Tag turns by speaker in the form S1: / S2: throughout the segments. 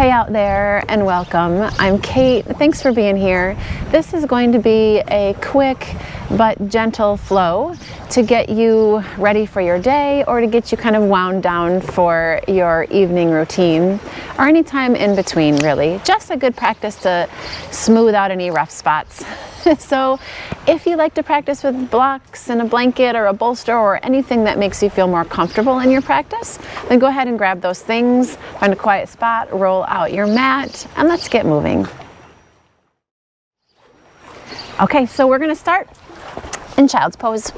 S1: Hey out there and welcome. I'm Kate. Thanks for being here. This is going to be a quick but gentle flow to get you ready for your day or to get you kind of wound down for your evening routine or any time in between, really. Just a good practice to smooth out any rough spots. So if you like to practice with blocks and a blanket or a bolster or anything that makes you feel more comfortable in your practice, then go ahead and grab those things, find a quiet spot, roll out your mat, and let's get moving. Okay, so we're gonna start in child's pose.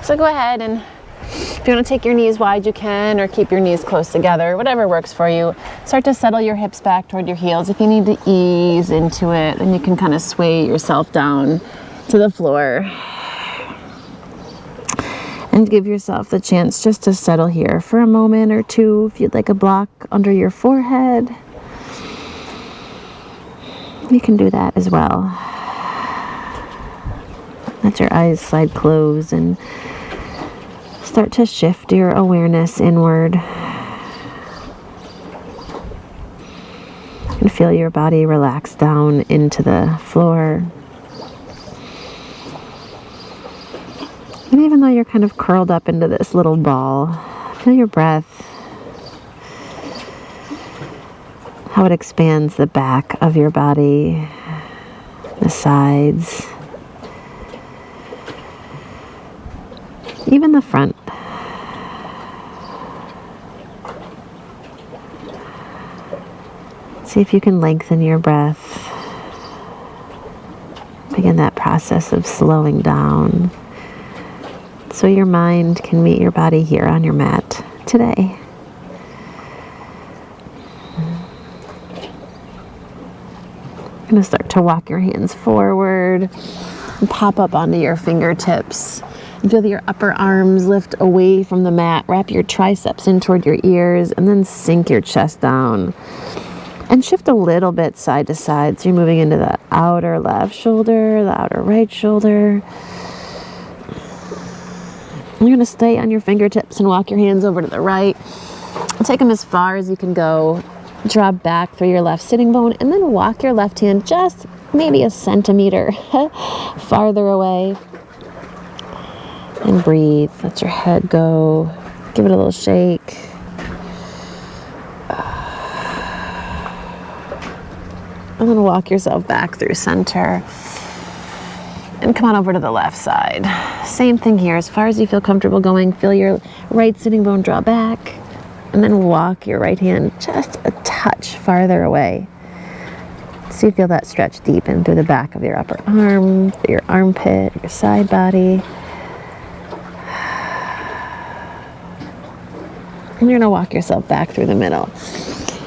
S1: So go ahead, and if you want to take your knees wide, you can, or keep your knees close together, whatever works for you. Start to settle your hips back toward your heels. If you need to ease into it, then you can kind of sway yourself down to the floor. And give yourself the chance just to settle here for a moment or two. If you'd like a block under your forehead, you can do that as well. Let your eyes slide closed and start to shift your awareness inward. And feel your body relax down into the floor. And even though you're kind of curled up into this little ball, feel your breath, how it expands the back of your body, the sides, even the front. See if you can lengthen your breath. Begin that process of slowing down so your mind can meet your body here on your mat today. You're going to start to walk your hands forward and pop up onto your fingertips. Feel your upper arms lift away from the mat. Wrap your triceps in toward your ears and then sink your chest down. And shift a little bit side to side. So you're moving into the outer left shoulder, the outer right shoulder. You're going to stay on your fingertips and walk your hands over to the right. Take them as far as you can go. Draw back through your left sitting bone and then walk your left hand just maybe a centimeter farther away. And breathe. Let your head go. Give it a little shake. And then walk yourself back through center. And come on over to the left side. Same thing here. As far as you feel comfortable going, feel your right sitting bone draw back. And then walk your right hand just a touch farther away. So you feel that stretch deep in through the back of your upper arm, your armpit, your side body. And you're going to walk yourself back through the middle.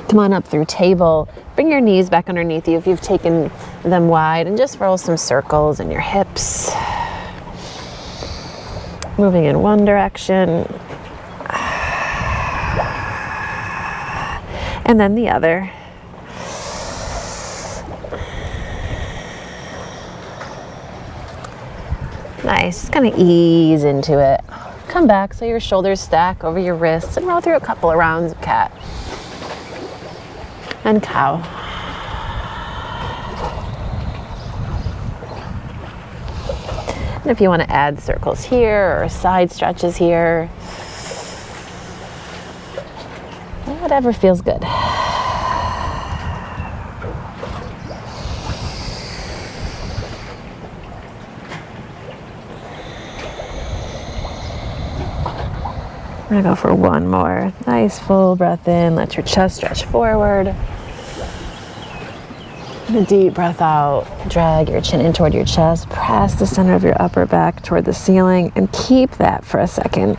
S1: Come on up through table. Bring your knees back underneath you if you've taken them wide, and just roll some circles in your hips. Moving in one direction. And then the other. Nice. Just kind of ease into it. Come back so your shoulders stack over your wrists and roll through a couple of rounds of cat and cow. And if you want to add circles here or side stretches here, whatever feels good. We're going to go for one more. Nice full breath in. Let your chest stretch forward. And a deep breath out. Drag your chin in toward your chest. Press the center of your upper back toward the ceiling. And keep that for a second.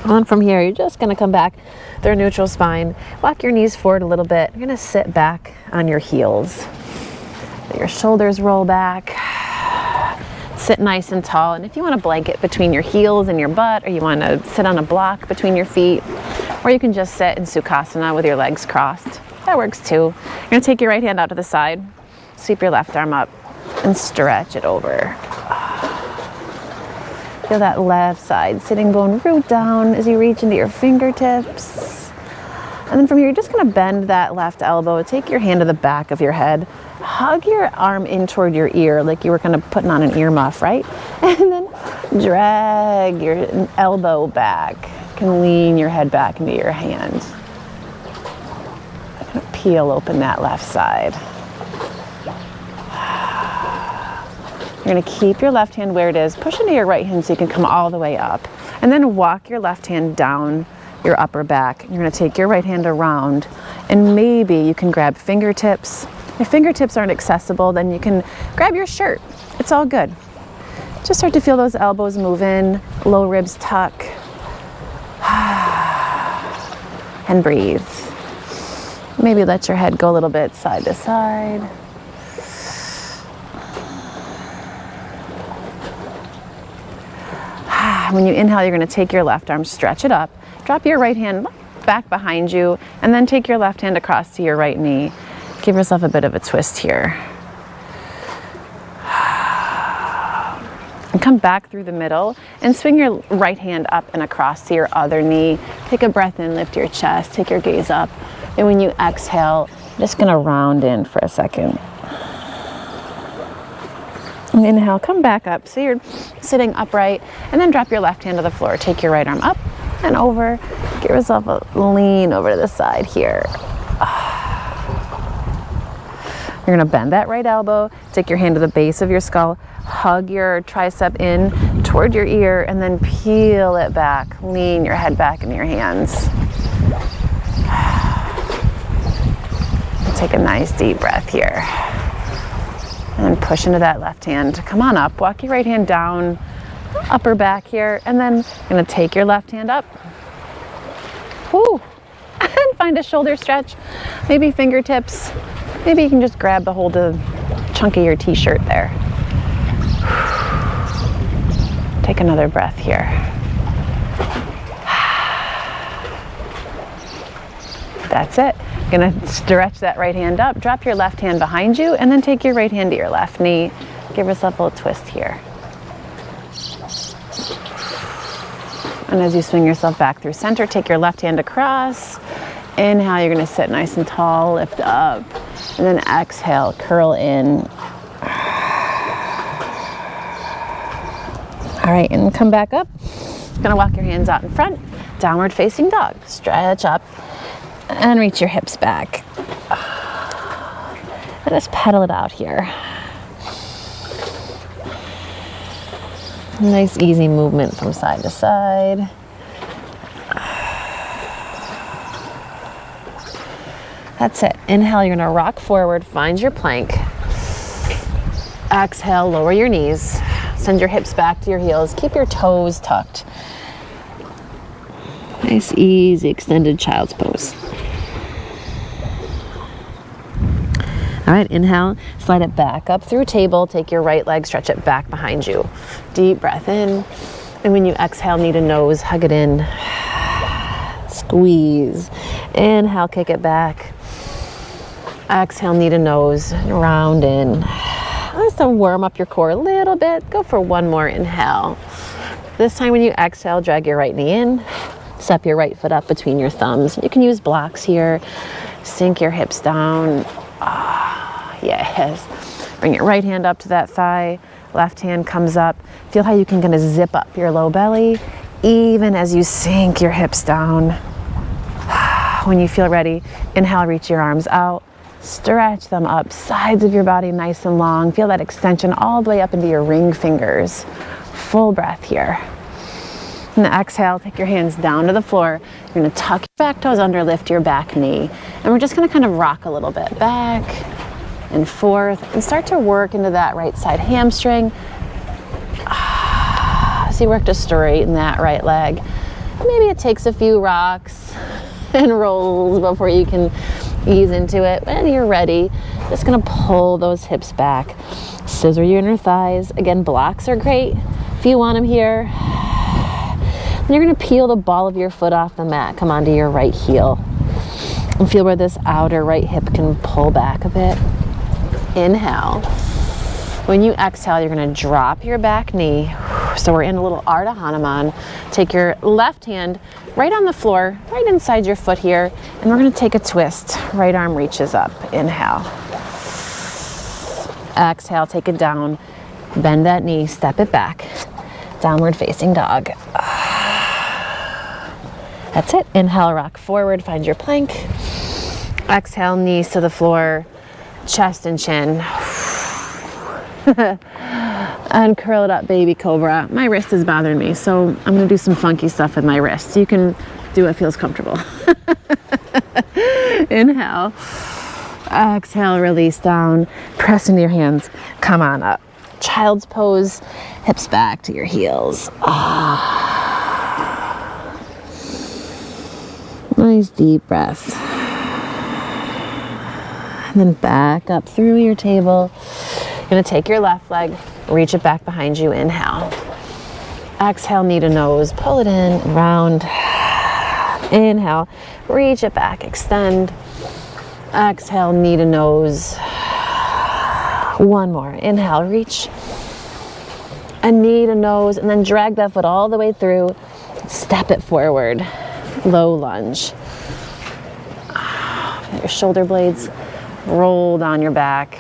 S1: On from here, you're just going to come back through a neutral spine. Walk your knees forward a little bit. You're going to sit back on your heels. Let your shoulders roll back. Sit nice and tall, and if you want a blanket between your heels and your butt, or you want to sit on a block between your feet, or you can just sit in Sukhasana with your legs crossed, that works too. You're going to take your right hand out to the side, sweep your left arm up, and stretch it over. Feel that left side sitting bone root down as you reach into your fingertips. And then from here, you're just gonna bend that left elbow, take your hand to the back of your head, hug your arm in toward your ear like you were kind of putting on an earmuff, right? And then drag your elbow back. You can lean your head back into your hand. Kind of peel open that left side. You're gonna keep your left hand where it is, push into your right hand so you can come all the way up. And then walk your left hand down your upper back. You're gonna take your right hand around, and maybe you can grab fingertips. If fingertips aren't accessible, then you can grab your shirt. It's all good. Just start to feel those elbows move in, low ribs tuck. And breathe. Maybe let your head go a little bit side to side. When you inhale, you're going to take your left arm, stretch it up, drop your right hand back behind you, and then take your left hand across to your right knee. Give yourself a bit of a twist here. And come back through the middle and swing your right hand up and across to your other knee. Take a breath in, lift your chest, take your gaze up. And when you exhale, you're just going to round in for a second. And inhale, come back up. So you're sitting upright, and then drop your left hand to the floor. Take your right arm up and over. Give yourself a lean over to the side here. You're gonna bend that right elbow, take your hand to the base of your skull, hug your tricep in toward your ear, and then peel it back. Lean your head back into your hands. Take a nice deep breath here. And then push into that left hand. Come on up, walk your right hand down, upper back here, and then you're gonna take your left hand up. Woo. And find a shoulder stretch, maybe fingertips. Maybe you can just grab the hold of the chunk of your t-shirt there. Take another breath here. That's it. Gonna stretch that right hand up, drop your left hand behind you, and then take your right hand to your left knee. Give yourself a little twist here. And as you swing yourself back through center, take your left hand across. Inhale, you're gonna sit nice and tall, lift up, and then exhale, curl in. All right, and come back up. Gonna walk your hands out in front, downward facing dog. Stretch up. And reach your hips back. And just pedal it out here. Nice easy movement from side to side. That's it. Inhale, you're gonna rock forward, find your plank. Exhale, lower your knees. Send your hips back to your heels. Keep your toes tucked. Nice, easy, extended child's pose. All right, inhale, slide it back up through table. Take your right leg, stretch it back behind you. Deep breath in. And when you exhale, knee to nose, hug it in. Squeeze. Inhale, kick it back. Exhale, knee to nose, round in. Just to warm up your core a little bit. Go for one more inhale. This time when you exhale, drag your right knee in. Step your right foot up between your thumbs. You can use blocks here. Sink your hips down. Yes. Bring your right hand up to that thigh. Left hand comes up. Feel how you can kind of zip up your low belly, even as you sink your hips down. When you feel ready, inhale, reach your arms out. Stretch them up, sides of your body nice and long. Feel that extension all the way up into your ring fingers. Full breath here. And exhale, take your hands down to the floor. You're gonna tuck your back toes under, lift your back knee. And we're just gonna kind of rock a little bit back and forth and start to work into that right side hamstring. So you work to straighten that right leg. Maybe it takes a few rocks and rolls before you can ease into it. When you're ready, just gonna pull those hips back. Scissor your inner thighs. Again, blocks are great if you want them here. And you're gonna peel the ball of your foot off the mat. Come onto your right heel. And feel where this outer right hip can pull back a bit. Inhale. When you exhale, you're gonna drop your back knee. So we're in a little Ardha Hanuman. Take your left hand right on the floor, right inside your foot here, and we're gonna take a twist. Right arm reaches up, inhale. Exhale, take it down, bend that knee, step it back. Downward facing dog. That's it. Inhale, rock forward, find your plank. Exhale, knees to the floor, chest and chin. And curl it up, baby cobra. My wrist is bothering me, so I'm gonna do some funky stuff with my wrist. You can do what feels comfortable. Inhale. Exhale, release down. Press into your hands. Come on up. Child's pose, hips back to your heels. Nice deep breath. And then back up through your table. You're gonna take your left leg, reach it back behind you, inhale. Exhale, knee to nose, pull it in, round. Inhale, reach it back, extend. Exhale, knee to nose. One more, inhale, reach. A knee to nose, and then drag that foot all the way through. Step it forward, low lunge. Your shoulder blades roll down your back.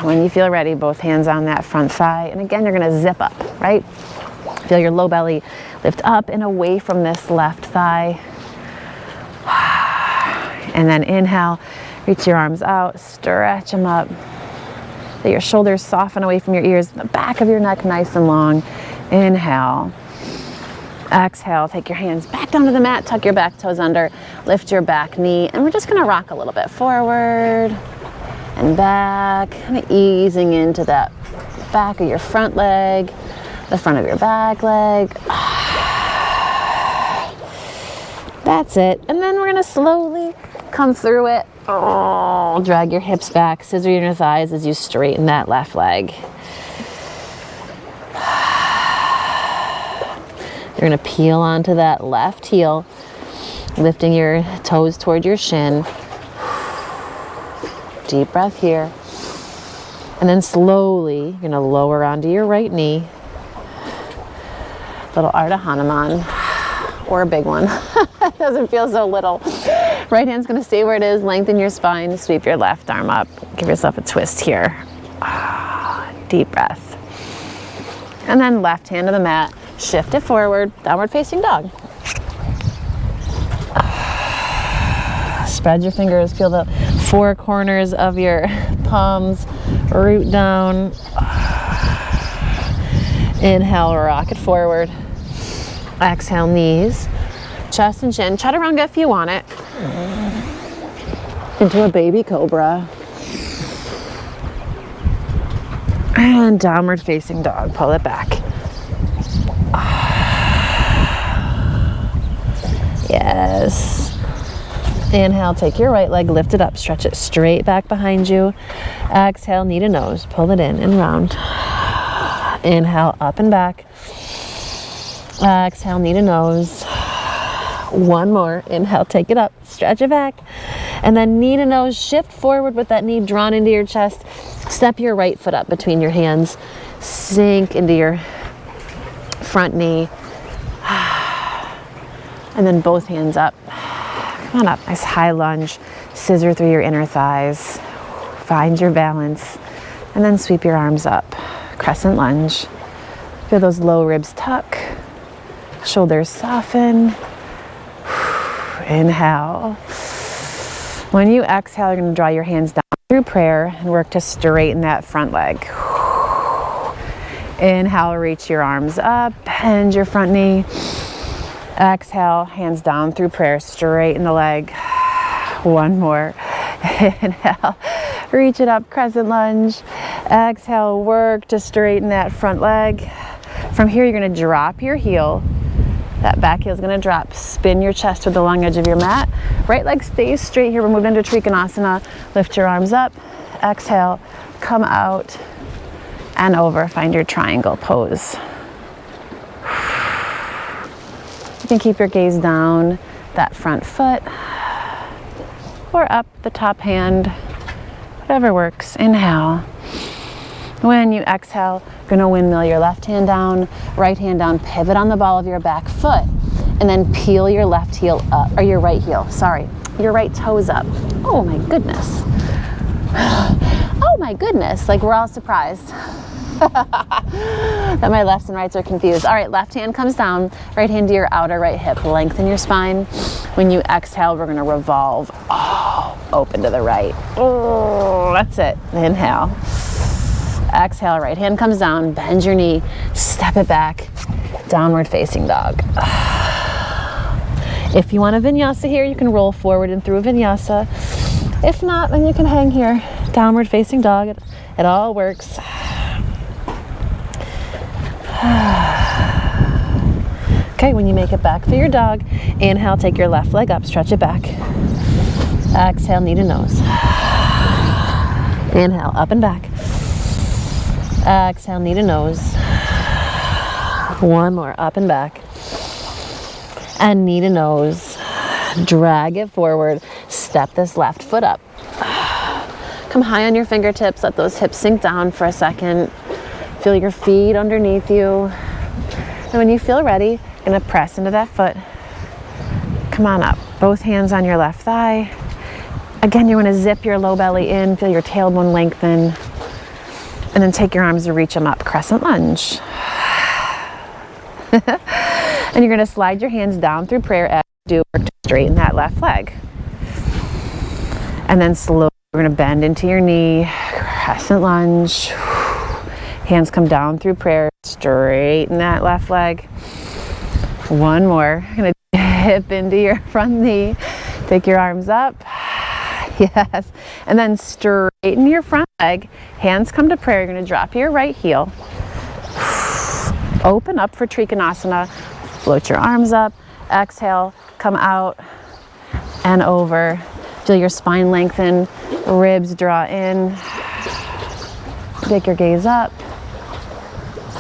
S1: When you feel ready, both hands on that front thigh. And again, you're gonna zip up, right? Feel your low belly lift up and away from this left thigh. And then inhale, reach your arms out, stretch them up. Let your shoulders soften away from your ears, the back of your neck nice and long. Inhale. Exhale, take your hands back down to the mat, tuck your back toes under, lift your back knee, and we're just gonna rock a little bit forward and back, kind of easing into that back of your front leg, the front of your back leg. That's it. And then we're gonna slowly come through it. Oh, drag your hips back, scissor your inner thighs as you straighten that left leg. You're gonna peel onto that left heel, lifting your toes toward your shin. Deep breath here. And then slowly, you're gonna lower onto your right knee. Little Ardha Hanuman, or a big one. It doesn't feel so little. Right hand's gonna stay where it is, lengthen your spine, sweep your left arm up. Give yourself a twist here. Deep breath. And then left hand to the mat, shift it forward, downward facing dog. Spread your fingers, feel the four corners of your palms, root down. Inhale, rock it forward. Exhale, knees, chest and chin. Chaturanga if you want it. Into a baby cobra. And downward facing dog, pull it back. Yes. Inhale, take your right leg, lift it up, stretch it straight back behind you. Exhale, knee to nose, pull it in and round. Inhale, up and back. Exhale, knee to nose. One more. Inhale, take it up, stretch it back. And then knee to nose, shift forward with that knee drawn into your chest. Step your right foot up between your hands. Sink into your front knee. And then both hands up. Come on up, nice high lunge. Scissor through your inner thighs. Find your balance. And then sweep your arms up. Crescent lunge. Feel those low ribs tuck. Shoulders soften. Inhale. When you exhale, you're going to draw your hands down through prayer and work to straighten that front leg. Inhale, reach your arms up, bend your front knee. Exhale, hands down through prayer, straighten the leg. One more. Inhale, reach it up, crescent lunge. Exhale, work to straighten that front leg. From here, you're going to drop your heel. That back heel is going to drop. Spin your chest to the long edge of your mat. Right leg stays straight here. We're moving into Trikonasana. Lift your arms up. Exhale, come out and over. Find your triangle pose. You can keep your gaze down that front foot or up the top hand, whatever works. Inhale. When you exhale, gonna windmill your left hand down, right hand down, pivot on the ball of your back foot, and then peel your left heel up, or your right heel, sorry, your right toes up. Oh my goodness. Oh my goodness, like we're all surprised that my lefts and rights are confused. All right, left hand comes down, right hand to your outer right hip. Lengthen your spine. When you exhale, we're gonna revolve. Oh, open to the right. Oh, that's it. Inhale. Exhale, right hand comes down, bend your knee, step it back, downward facing dog. If you want a vinyasa here, you can roll forward and through a vinyasa. If not, then you can hang here, downward facing dog. It all works. Okay, when you make it back for your dog, inhale, take your left leg up, stretch it back. Exhale, knee to nose. Inhale, up and back. Exhale, knee to nose. One more, up and back. And knee to nose. Drag it forward. Step this left foot up. Come high on your fingertips. Let those hips sink down for a second. Feel your feet underneath you. And when you feel ready, you're gonna press into that foot. Come on up. Both hands on your left thigh. Again, you're gonna zip your low belly in. Feel your tailbone lengthen. And then take your arms and reach them up. Crescent lunge. And you're gonna slide your hands down through prayer as you do work to straighten that left leg. And then slowly we're gonna bend into your knee. Crescent lunge. Hands come down through prayer. Straighten that left leg. One more. You're gonna dip into your front knee. Take your arms up. Yes. And then straighten your front leg. Hands come to prayer. You're gonna drop your right heel. Open up for Trikonasana. Float your arms up. Exhale. Come out and over. Feel your spine lengthen. Ribs draw in. Take your gaze up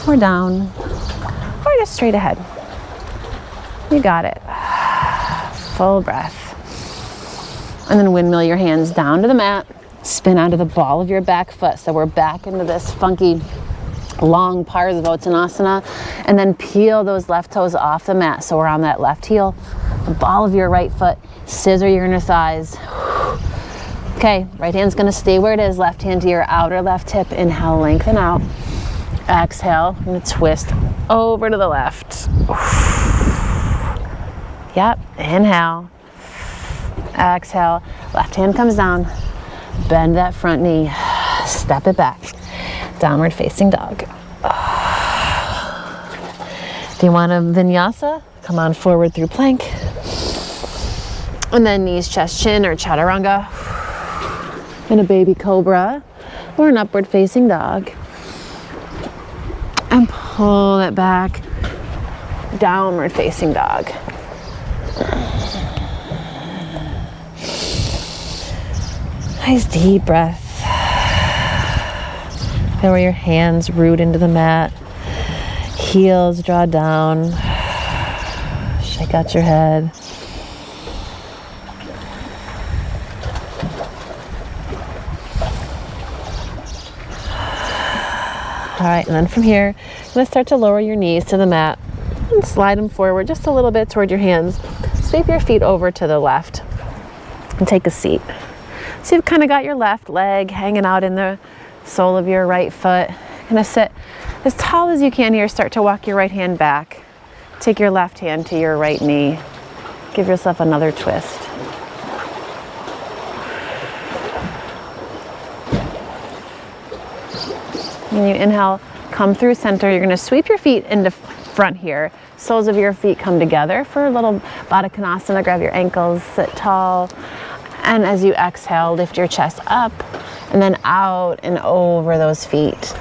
S1: or down or just straight ahead. You got it. Full breath. And then windmill your hands down to the mat. Spin onto the ball of your back foot. So we're back into this funky long Parsvottanasana. And then peel those left toes off the mat. So we're on that left heel. The ball of your right foot. Scissor your inner thighs. Okay, right hand's gonna stay where it is. Left hand to your outer left hip. Inhale, lengthen out. Exhale, I'm gonna twist over to the left. Yep, inhale. Exhale, left hand comes down. Bend that front knee. Step it back. Downward facing dog. Do you want a vinyasa? Come on forward through plank. And then knees, chest, chin, or chaturanga. In a baby cobra or an upward facing dog. And pull it back. Downward facing dog. Nice deep breath. Feel where your hands root into the mat. Heels draw down. Shake out your head. All right, and then from here, I'm gonna start to lower your knees to the mat and slide them forward just a little bit toward your hands. Sweep your feet over to the left and take a seat. So you've kind of got your left leg hanging out in the sole of your right foot. Gonna sit as tall as you can here. Start to walk your right hand back. Take your left hand to your right knee. Give yourself another twist. When you inhale, come through center. You're gonna sweep your feet into front here. Soles of your feet come together for a little Badakanasana. Grab your ankles, sit tall. And as you exhale, lift your chest up and then out and over those feet.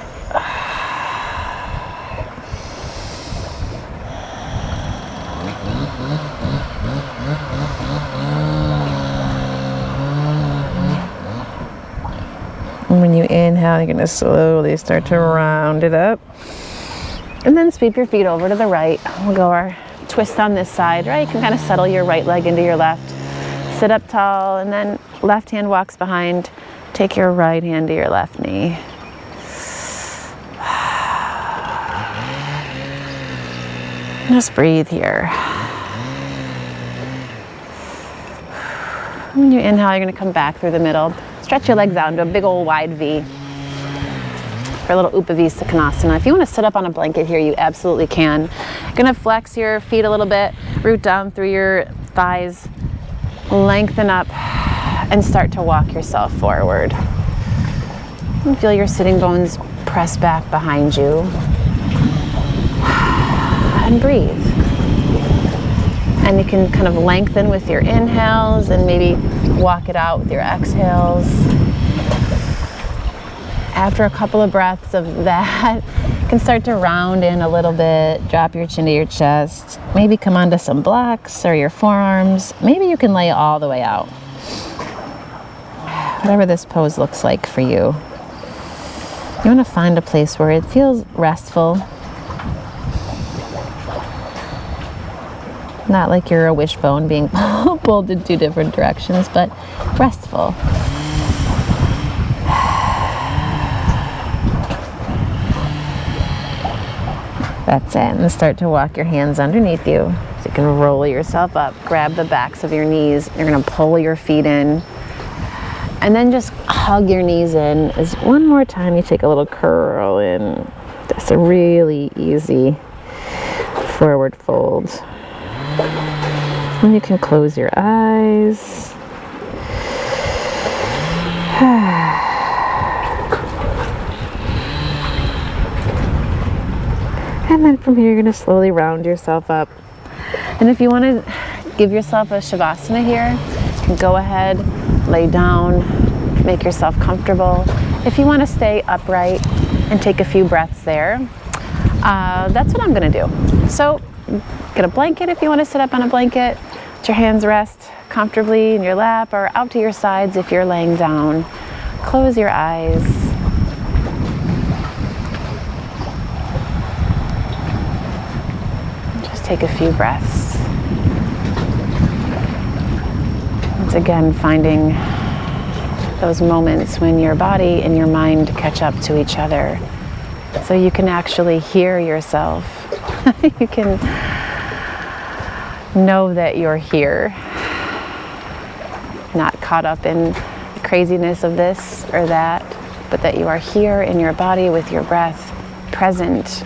S1: And when you inhale, you're gonna slowly start to round it up. And then sweep your feet over to the right. We'll go our twist on this side, right? You can kind of settle your right leg into your left. Sit up tall, and then left hand walks behind. Take your right hand to your left knee. Just breathe here. When you inhale, you're going to come back through the middle. Stretch your legs out into a big old wide V for a little Badakanasana. If you want to sit up on a blanket here, you absolutely can. You're going to flex your feet a little bit, root down through your thighs, lengthen up, and start to walk yourself forward. And feel your sitting bones press back behind you. And breathe. And you can kind of lengthen with your inhales and maybe walk it out with your exhales. After a couple of breaths of that, you can start to round in a little bit, drop your chin to your chest, maybe come onto some blocks or your forearms. Maybe you can lay all the way out. Whatever this pose looks like for you. You want to find a place where it feels restful. Not like you're a wishbone being pulled in two different directions, but restful. That's it. And start to walk your hands underneath you. So you can roll yourself up, grab the backs of your knees. You're going to pull your feet in. And then just hug your knees in. As one more time, you take a little curl in. That's a really easy forward fold. And you can close your eyes. And then from here, you're going to slowly round yourself up. And if you want to give yourself a Shavasana here, you can go ahead, lay down, make yourself comfortable. If you want to stay upright and take a few breaths there, that's what I'm going to do. So get a blanket if you want to sit up on a blanket. Let your hands rest comfortably in your lap or out to your sides if you're laying down. Close your eyes. Just take a few breaths. Once again, finding those moments when your body and your mind catch up to each other so you can actually hear yourself. You can know that you're here, not caught up in the craziness of this or that, but that you are here in your body with your breath, present,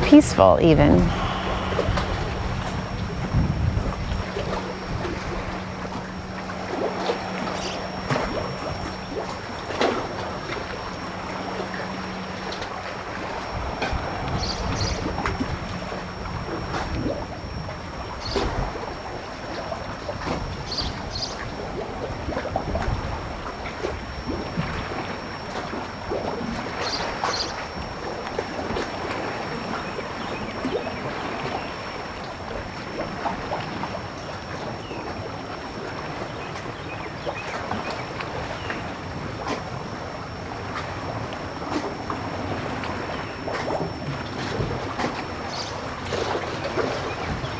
S1: peaceful even.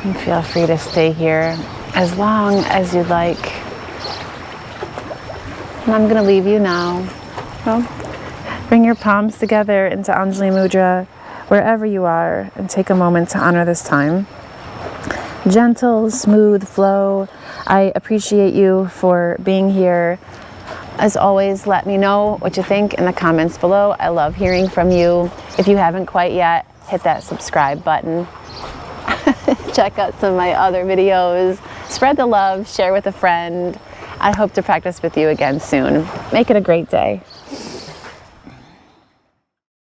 S1: And feel free to stay here as long as you'd like. And I'm going to leave you now. Well, bring your palms together into Anjali Mudra wherever you are and take a moment to honor this time. Gentle, smooth flow. I appreciate you for being here. As always, let me know what you think in the comments below. I love hearing from you. If you haven't quite yet, hit that subscribe button. Check out some of my other videos. Spread the love, share with a friend. I hope to practice with you again soon. Make it a great day.